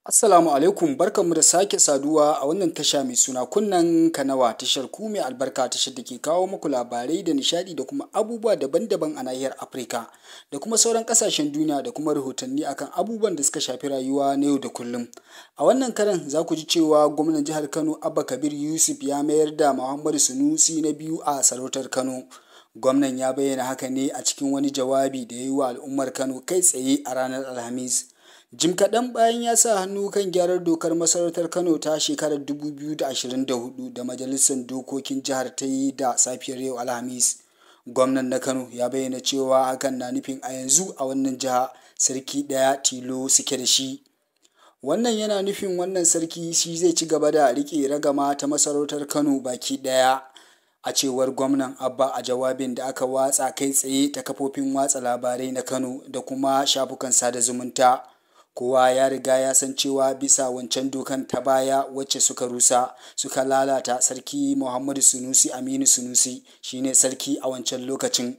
Assalamu alaikum, barkanmu da sake saduwa a wannan tasha mai suna kunnen kanawa, tashar ku mai albarka, tashar da ke kawo muku labarai da nishadi da kuma abubuwa daban-daban a nahiyar Afirka da kuma sauran kasashen duniya da kuma rahotanni akan abubuwan da suka shafi rayuwa na yau da kullum. A wannan karan za ku ji cewa gwamnan jihar Kano Abba Kabir Yusuf ya mayar da Muhammadu Sunusi na biyu a sarautar Kano. Gwamnan ya bayyana haka ne a cikin wani jawabi da ya yi wa al'ummar Kano kai tsaye a ranar Alhamis. Jim kaɗan bayan ya sa hannu kan gyarar dokar masarautar Kano ta shekarar 2024 da Majalisar Dokokin Jihar ta yi da safiyar yau Alhamis. Gwamnan na Kano ya bayyana cewa hakan na nufin a yanzu a wannan jiha sarki ɗaya tilo suke da shi. Wannan yana nufin wannan sarki shi zai ci gaba da riƙe ragama ta masarautar Kano baki ɗaya. A cewar gwamnan Abba a jawabin da aka watsa kai tsaye ta kafofin watsa labarai na Kano da kuma shafukan sada zumunta. Kowa ya riga ya san cewa bisa wancan dokan ta baya wacce suka rusa suka lalata sarki Muhammadu Sunusi Aminu Sunusi shine sarki a wancan lokacin.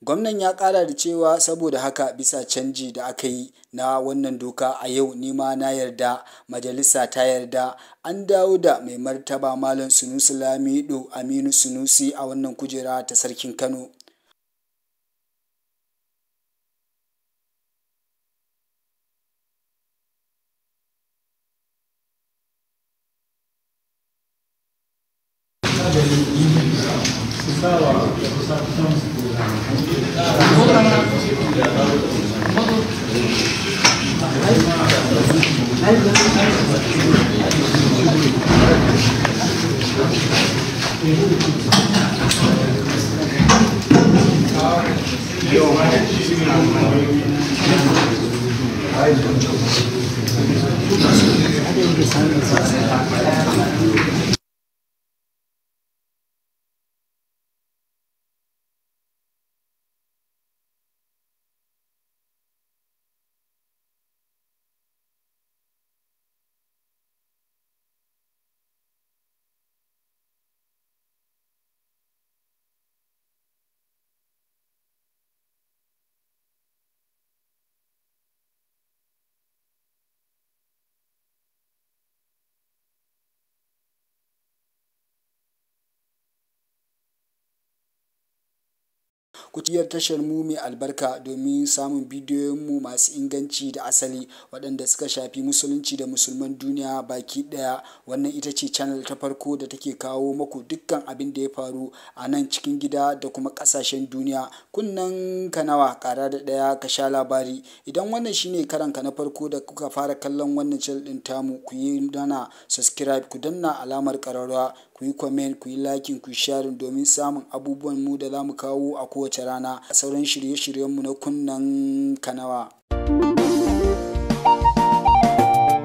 Gwamnan ya ƙara da cewa saboda haka bisa canji da aka yi na wannan doka a yau nima na yarda majalisa ta yarda an dawo da mai martaba Malam Sunusi Lamido Aminu Sunusi a wannan kujera ta sarkin Kano. Ku tiyar tashar mu mai albarka domin samun bidiyon mu masu inganci da asali waɗanda suka shafi musulunci da musulman duniya baki ɗaya. Wannan ita ce channel ta farko da take kawo muku dukkan abin da ya faru a nan cikin gida da kuma ƙasashen duniya. Kunnen kanawa, ƙara da ɗaya ka sha labari. Idan wannan shine karanka na farko da kuka fara kallon wannan channel ɗin tamu, ku yi mana subscribe, ku danna alamar ƙararrawa, ku yi comment, ku yi liking, ku yi sharing domin samun abubuwan mu da za mu kawo a kowace rana a sauran shirye-shiryenmu na kunnen kanawa.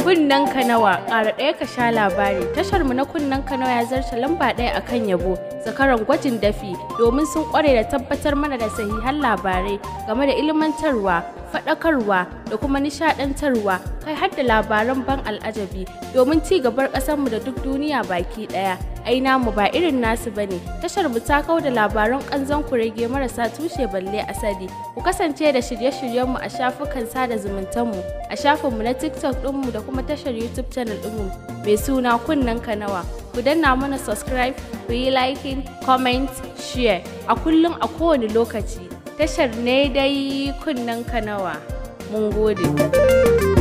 Kunnen kanawa, ƙara ɗaya ka sha labari. Tashar mu na kunnen kanawa ya zarta lamba ɗaya akan yabo zakaran gwajin dafi domin sun ƙware da tabbatar mana da sahihan labarai game da ilmantarwa, faɗakarwa da kuma nishaɗantarwa, kai har da labaran ban al'ajabi domin ci gabar ƙasarmu da duk duniya baki ɗaya. Ai namu ba irin nasu bane. Tashar mu ta kawo da labaran kanzon kurege marasa tushe balle asali. Ku kasance da shirye-shiryen mu a shafukan sada zumuntan mu, a shafin mu na TikTok din mu da kuma tashar YouTube channel din mu mai suna kunnen kanawa. Ku danna mana subscribe, ku yi liking, comment, share a kullum a kowane lokaci. Tashar ne dai kunnen kanawa. Mun gode.